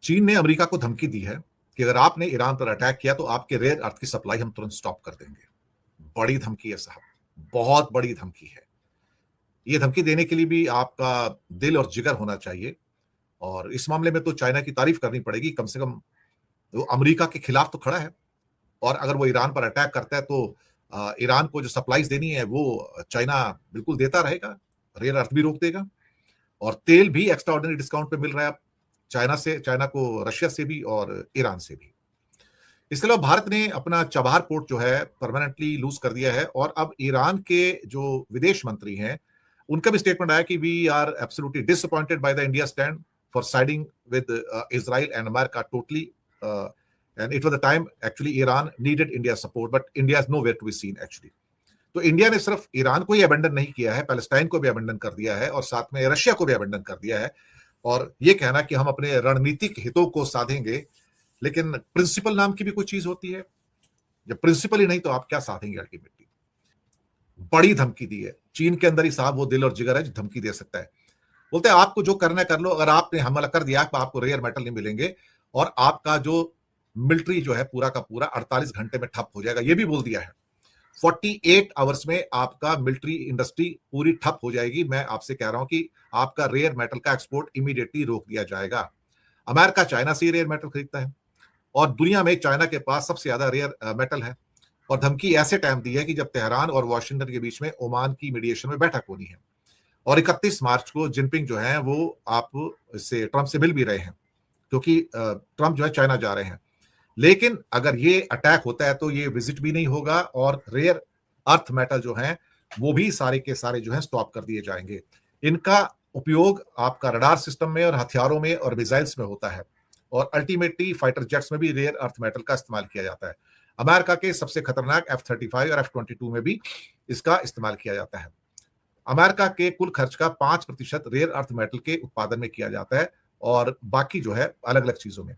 चीन ने अमेरिका को धमकी दी है कि अगर आपने ईरान पर अटैक किया तो आपके रेयर अर्थ की सप्लाई हम तुरंत स्टॉप कर देंगे। बड़ी धमकी है साहब, बहुत बड़ी धमकी है। ये धमकी देने के लिए भी आपका दिल और जिगर होना चाहिए। और इस मामले में तो चाइना की तारीफ करनी पड़ेगी, कम से कम वो अमेरिका के खिलाफ तो खड़ा है। और अगर वो ईरान पर अटैक करता है तो ईरान को जो सप्लाईज देनी है वो चाइना बिल्कुल देता रहेगा, रेयर अर्थ भी रोक देगा और तेल भी एक्स्ट्रा ऑर्डिनरी डिस्काउंट पे मिल रहा है अब चाइना को रशिया से भी और ईरान से भी। इसके अलावा भारत ने अपना चबाहार पोर्ट जो है परमानेंटली लूज कर दिया है और अब ईरान के जो विदेश मंत्री हैं उनका भी स्टेटमेंट आया कि we are absolutely disappointed by the India stand for siding with Israel and America totally and it was the time actually Iran needed India support but India is nowhere to be seen actually. तो India ने सिर्फ Iran को ही abandon नहीं किया है, Palestine को भी abandon कर दिया है और साथ में रशिया को भी अबेंडन कर दिया है। और ये कहना कि हम अपने रणनीतिक हितों को साधेंगे, लेकिन प्रिंसिपल नाम की भी कोई चीज होती है। जब प्रिंसिपल ही नहीं तो आप क्या साधेंगे अल्टीमेटली। बड़ी धमकी दी है चीन के अंदर ही साहब, वो दिल और जिगर है जो धमकी दे सकता है। बोलते हैं आपको जो करना है कर लो, अगर आपने हमला कर दिया तो आपको रेयर मेटल नहीं मिलेंगे और आपका जो मिलिट्री जो है पूरा का पूरा 48 घंटे में ठप हो जाएगा। ये भी बोल दिया है 48 आवर्स में आपका मिलिट्री इंडस्ट्री पूरी ठप हो जाएगी। मैं आपसे कह रहा हूं कि आपका रेयर मेटल का एक्सपोर्ट इमीडिएटली रोक दिया जाएगा। अमेरिका चाइना से रेयर मेटल खरीदता है और दुनिया में चाइना के पास सबसे ज्यादा रेयर मेटल है। और धमकी ऐसे टाइम दी है कि जब तेहरान और वॉशिंगटन के बीच में ओमान की मीडिएशन में बैठक होनी है और 31 मार्च को जिनपिंग जो है वो आप इससे ट्रंप से मिल भी रहे हैं क्योंकि ट्रंप जो है चाइना जा रहे हैं। लेकिन अगर ये अटैक होता है तो ये विजिट भी नहीं होगा और रेयर अर्थ मेटल जो है वो भी सारे के सारे जो है स्टॉप कर दिए जाएंगे। इनका उपयोग आपका रडार सिस्टम में और हथियारों में और मिसाइल्स में होता है और अल्टीमेटली फाइटर जेट्स में भी रेयर अर्थ मेटल का इस्तेमाल किया जाता है। अमेरिका के सबसे खतरनाक F-35 और F-22 में भी इसका इस्तेमाल किया जाता है। अमेरिका के कुल खर्च का 5% रेयर अर्थ मेटल के उत्पादन में किया जाता है और बाकी जो है अलग अलग चीजों में।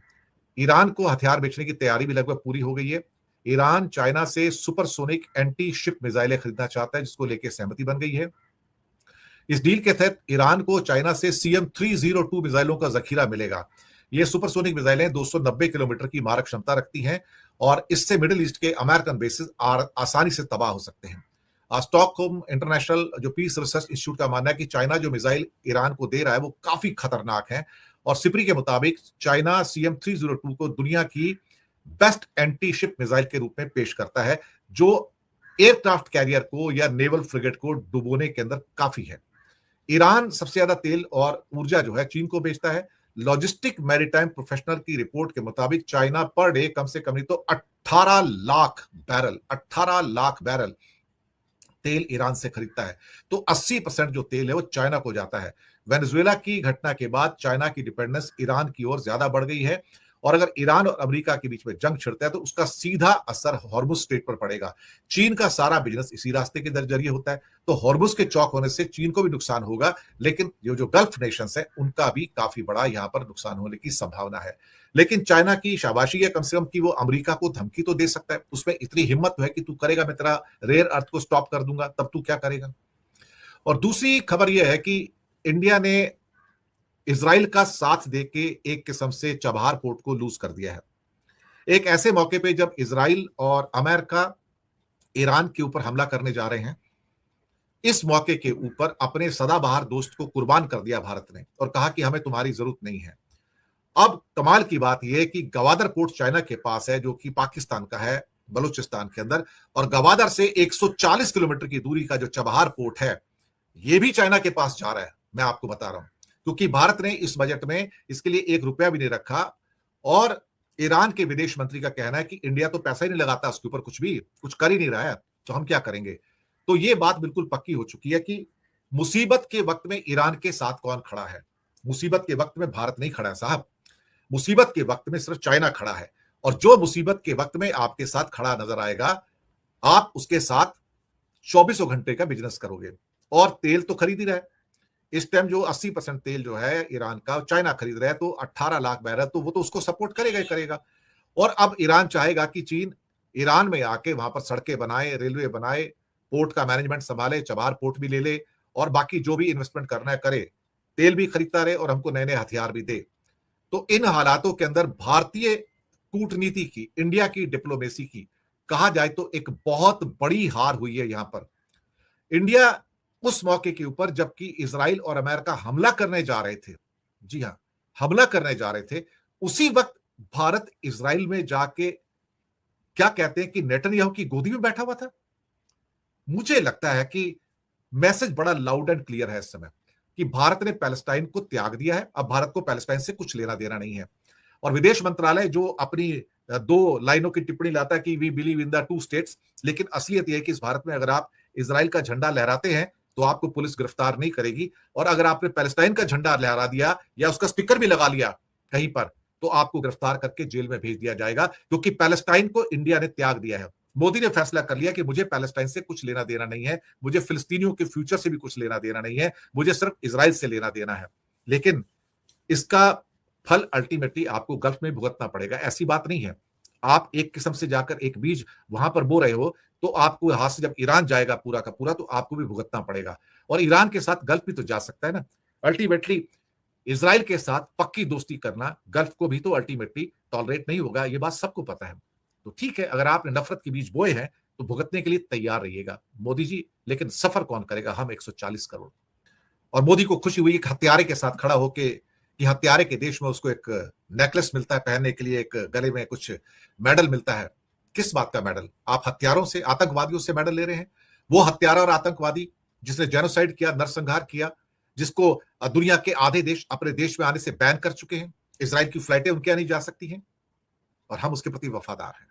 ईरान को हथियार बेचने की तैयारी भी लगभग पूरी हो गई है। ईरान चाइना से सुपरसोनिक एंटी शिप मिसाइलें खरीदना चाहता है जिसको लेकर सहमति बन गई है। इस डील के तहत ईरान को चाइना से CM-302 मिसाइलों का जखीरा मिलेगा। ये सुपरसोनिक मिसाइलें 290 किलोमीटर की मारक क्षमता रखती हैं और इससे मिडिल ईस्ट के अमेरिकन बेसिस आसानी से तबाह हो सकते हैं। स्टॉकहोम इंटरनेशनल जो पीस रिसर्च इंस्टीट्यूट का मानना है कि चाइना जो मिसाइल ईरान को दे रहा है वो काफी खतरनाक है और सिपरी के मुताबिक चाइना CM-302 को दुनिया की बेस्ट एंटी शिप मिसाइल के रूप में पेश करता है जो एयरक्राफ्ट कैरियर को या नेवल फ्रिगेट को डुबोने के अंदर काफी है। ईरान सबसे ज्यादा तेल और ऊर्जा जो है चीन को बेचता है। लॉजिस्टिक मैरीटाइम प्रोफेशनल की रिपोर्ट के मुताबिक चाइना पर डे कम से कम नहीं तो 18 लाख बैरल तेल ईरान से खरीदता है। तो 80% जो तेल है वो चाइना को जाता है। वेनेजुएला की घटना के बाद चाइना की डिपेंडेंस ईरान की ओर ज्यादा बढ़ गई है और अगर ईरान और अमेरिका के बीच में जंग छिड़ता है तो उसका सीधा असर हॉर्मुज स्ट्रेट पर पड़ेगा। चीन का सारा बिजनेस इसी रास्ते के जरिए होता है तो हॉर्मुज के चौक होने से चीन को भी नुकसान होगा, लेकिन ये जो गल्फ नेशंस है उनका भी काफी बड़ा यहां पर नुकसान होने की संभावना है। लेकिन चाइना की शाबाशी है कम से कम कि वो अमेरिका को धमकी तो दे सकता है, उसमें इतनी हिम्मत है कि तू करेगा मैं तेरा रेयर अर्थ को स्टॉप कर दूंगा, तब तू क्या करेगा। और दूसरी खबर यह है कि इंडिया ने इजराइल का साथ देके एक किस्म से चबाहार पोर्ट को लूज कर दिया है। एक ऐसे मौके पे जब इजराइल और अमेरिका ईरान के ऊपर हमला करने जा रहे हैं, इस मौके के ऊपर अपने सदाबहार दोस्त को कुर्बान कर दिया भारत ने और कहा कि हमें तुम्हारी जरूरत नहीं है। अब कमाल की बात यह है कि गवादर पोर्ट चाइना के पास है जो कि पाकिस्तान का है बलूचिस्तान के अंदर, और गवादर से 140 किलोमीटर की दूरी का जो चबाहार पोर्ट है यह भी चाइना के पास जा रहा है। मैं आपको बता रहा हूं क्योंकि भारत ने इस बजट में इसके लिए 1 रुपया भी नहीं रखा और ईरान के विदेश मंत्री का कहना है कि इंडिया तो पैसा ही नहीं लगाता उसके ऊपर, कुछ कर ही नहीं रहा है तो हम क्या करेंगे। तो ये बात बिल्कुल पक्की हो चुकी है कि मुसीबत के वक्त में ईरान के साथ कौन खड़ा है। मुसीबत के वक्त में भारत नहीं खड़ा है साहब, मुसीबत के वक्त में सिर्फ चाइना खड़ा है और जो मुसीबत के वक्त में आपके साथ खड़ा नजर आएगा आप उसके साथ 24 घंटे का बिजनेस करोगे। और तेल तो खरीद ही रहा है इस टाइम, जो 80% तेल जो है ईरान का चाइना खरीद रहा है, तो 18 लाख बैरल तो वो तो उसको सपोर्ट करेगा ही करेगा। और अब ईरान चाहेगा कि चीन ईरान में आके वहां पर सड़कें बनाए, रेलवे बनाए, पोर्ट का मैनेजमेंट संभाले, चबाहार पोर्ट भी ले ले और बाकी जो भी इन्वेस्टमेंट करना है करे, तेल भी खरीदता रहे और हमको नए नए हथियार भी दे। तो इन हालातों के अंदर भारतीय कूटनीति की, इंडिया की डिप्लोमेसी की कहा जाए तो एक बहुत बड़ी हार हुई है यहां पर। इंडिया उस मौके के ऊपर जबकि इजराइल और अमेरिका हमला करने जा रहे थे, जी हां, हमला करने जा रहे थे, उसी वक्त भारत इजराइल में जाके क्या कहते हैं कि नेतन्याहू की गोदी में बैठा हुआ था। मुझे लगता है कि मैसेज बड़ा लाउड एंड क्लियर है इस समय कि भारत ने पैलेस्टाइन को त्याग दिया है। अब भारत को पैलेस्टाइन से कुछ लेना देना नहीं है। और विदेश मंत्रालय जो अपनी दो लाइनों की टिप्पणी लाता है कि we believe in the two states, लेकिन असलियत यह है कि इस भारत में अगर आप इजराइल का झंडा लहराते हैं तो आपको पुलिस गिरफ्तार नहीं करेगी, और अगर आपने पैलेस्टाइन का झंडा लहरा दिया या उसका स्टिकर भी लगा लिया कहीं पर, तो आपको गिरफ्तार करके जेल में भेज दिया जाएगा, क्योंकि पैलेस्टाइन को इंडिया ने त्याग दिया है। मोदी ने फैसला कर लिया कि मुझे पैलेस्टाइन से कुछ लेना देना नहीं है, मुझे फिलिस्तीनियों के फ्यूचर से भी कुछ लेना देना नहीं है, मुझे सिर्फ इजराइल से लेना देना है। लेकिन इसका फल अल्टीमेटली आपको गल्फ में भुगतना पड़ेगा। ऐसी बात नहीं है, आप एक किस्म से जाकर एक बीज वहां पर बो रहे हो, तो आपको हाथ से जब ईरान जाएगा पूरा का पूरा, तो आपको भी भुगतना पड़ेगा। और ईरान के साथ गल्फ भी तो जा सकता है ना। अल्टीमेटली इजराइल के साथ पक्की दोस्ती करना गल्फ को भी तो अल्टीमेटली टॉलरेट नहीं होगा, ये बात सबको पता है। तो ठीक है, अगर आपने नफरत के बीज बोए हैं तो भुगतने के लिए तैयार रहिएगा मोदी जी, लेकिन सफर कौन करेगा? हम 140 करोड़। और मोदी को खुशी हुई एक हत्यारे के साथ खड़ा होके कि हत्यारे के देश में उसको एक नेकलेस मिलता है पहनने के लिए, एक गले में कुछ मेडल मिलता है। किस बात का मेडल? आप हत्यारों से, आतंकवादियों से मेडल ले रहे हैं। वो हत्यारा और आतंकवादी जिसने जेनोसाइड किया, नरसंहार किया, जिसको दुनिया के आधे देश अपने देश में आने से बैन कर चुके हैं। इसराइल की फ्लाइटें उनके यहाँ नहीं जा सकती हैं, और हम उसके प्रति वफादार हैं।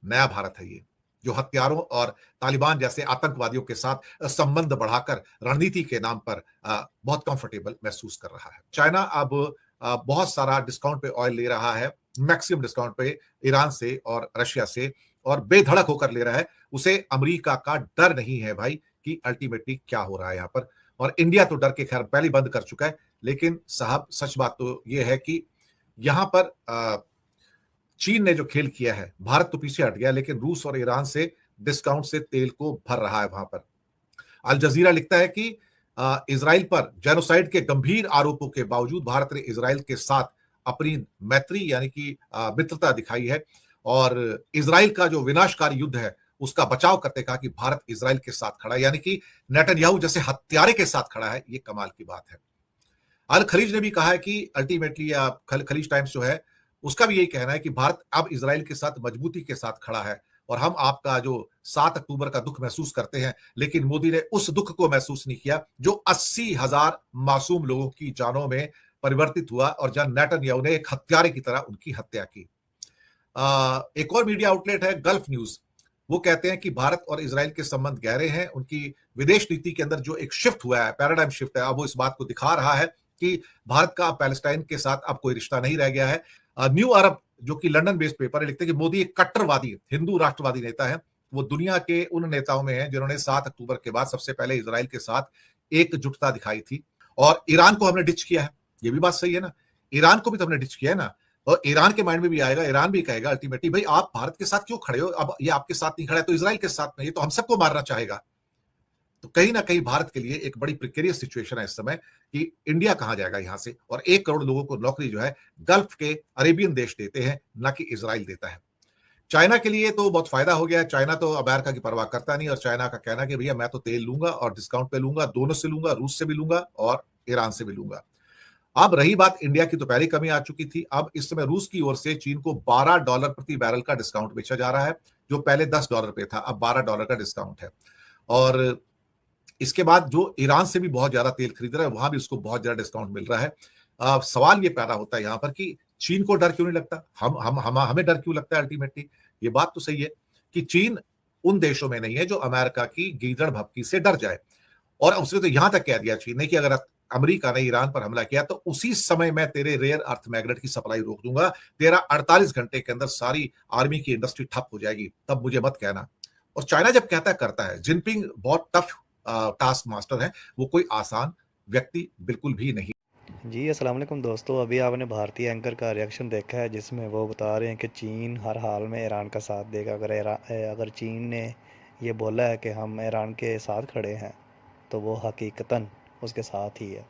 नया भारत है ये, जो हत्यारों और तालिबान जैसे आतंकवादियों के साथ संबंध बढ़ाकर रणनीति के नाम पर बहुत कंफर्टेबल महसूस कर रहा है। चाइना अब बहुत सारा डिस्काउंट पे ऑयल ले रहा है, मैक्सिमम डिस्काउंट पे ईरान से और रशिया से, और बेधड़क होकर ले रहा है। उसे अमेरिका का डर नहीं है भाई कि अल्टीमेटली क्या हो रहा है यहाँ पर। और इंडिया तो डर के खैर पहले बंद कर चुका है, लेकिन साहब सच बात तो यह है कि यहाँ पर चीन ने जो खेल किया है, भारत तो पीछे हट गया, लेकिन रूस और ईरान से डिस्काउंट से तेल को भर रहा है वहां पर। अल जजीरा लिखता है कि इजराइल पर जेनोसाइड के गंभीर आरोपों के बावजूद भारत ने इजराइल के साथ अपनी मैत्री यानी कि मित्रता दिखाई है, और इजराइल का जो विनाशकारी युद्ध है उसका बचाव करते कहा कि भारत इजराइल के साथ खड़ा है, यानी कि नेतन्याहू जैसे हत्यारे के साथ खड़ा है। ये कमाल की बात है। अल खलीज ने भी कहा है कि अल्टीमेटली खलीज टाइम्स जो है उसका भी यही कहना है कि भारत अब इजराइल के साथ मजबूती के साथ खड़ा है, और हम आपका जो 7 अक्टूबर का दुख महसूस करते हैं, लेकिन मोदी ने उस दुख को महसूस नहीं किया जो 80,000 मासूम लोगों की जानों में परिवर्तित हुआ, और जहां नेतन्याहू ने एक हत्यारे की तरह उनकी हत्या की। एक और मीडिया आउटलेट है गल्फ न्यूज, वो कहते हैं कि भारत और इजराइल के संबंध गहरे हैं। उनकी विदेश नीति के अंदर जो एक शिफ्ट हुआ है, पैराडाइम शिफ्ट है, अब वो इस बात को दिखा रहा है कि भारत का पैलेस्टाइन के साथ अब कोई रिश्ता नहीं रह गया है। न्यू अरब जो कि लंदन बेस्ड पेपर है लिखते हैं कि मोदी एक कट्टरवादी हिंदू राष्ट्रवादी नेता है। वो दुनिया के उन नेताओं में है जिन्होंने 7 अक्टूबर के बाद सबसे पहले इजराइल के साथ एकजुटता दिखाई थी। और ईरान को हमने डिच किया है, ये भी बात सही है ना। ईरान को भी तो हमने डिच किया है ना। और ईरान के माइंड में भी आएगा, ईरान भी कहेगा अल्टीमेटली भाई आप भारत के साथ क्यों खड़े हो, अब ये आपके साथ नहीं खड़ा है तो इजराइल के साथ में, ये तो हम सबको मारना चाहेगा। तो कहीं ना कहीं भारत के लिए एक बड़ी प्रिकेरियस सिचुएशन है इस समय कि इंडिया कहां जाएगा यहां से। और 1 करोड़ लोगों को नौकरी जो है गल्फ के अरेबियन देश देते हैं, ना कि इजराइल देता है। चाइना के लिए तो बहुत फायदा हो गया। चाइना तो अमेरिका की परवाह करता नहीं, और चाइना का कहना कि भैया मैं तो तेल लूंगा और डिस्काउंट पे लूंगा, दोनों से लूंगा, रूस से भी लूंगा और ईरान से भी लूंगा। अब रही बात इंडिया की, तो पहले कमी आ चुकी थी। अब इस समय रूस की ओर से चीन को $12 प्रति बैरल का डिस्काउंट बेचा जा रहा है, जो पहले $10 पे था, अब $12 का डिस्काउंट है। और इसके बाद जो ईरान से भी बहुत ज्यादा तेल खरीद रहा है, वहां भी उसको बहुत ज्यादा डिस्काउंट मिल रहा है। सवाल ये पैदा होता है यहाँ पर कि चीन को डर क्यों नहीं लगता, हम हमें डर क्यों लगता है अल्टीमेटली। ये बात तो सही है कि चीन उन देशों में नहीं है जो अमेरिका की गीदड़ भभकी से डर जाए। और उसने तो यहां तक कह दिया चीन ने कि अगर अमेरिका ने ईरान पर हमला किया तो उसी समय मैं तेरे रेयर अर्थ मैग्नेट की सप्लाई रोक दूंगा, तेरा 48 घंटे के अंदर सारी आर्मी की इंडस्ट्री ठप हो जाएगी, तब मुझे मत कहना। और चाइना जब कहता है करता है। जिनपिंग बहुत टफ टास्क मास्टर है, वो कोई आसान व्यक्ति बिल्कुल भी नहीं। जी अस्सलाम वालेकुम दोस्तों, अभी आपने भारतीय एंकर का रिएक्शन देखा है जिसमें वो बता रहे हैं कि चीन हर हाल में ईरान का साथ देगा। अगर चीन ने ये बोला है कि हम ईरान के साथ खड़े हैं तो वो हकीकतन उसके साथ ही है।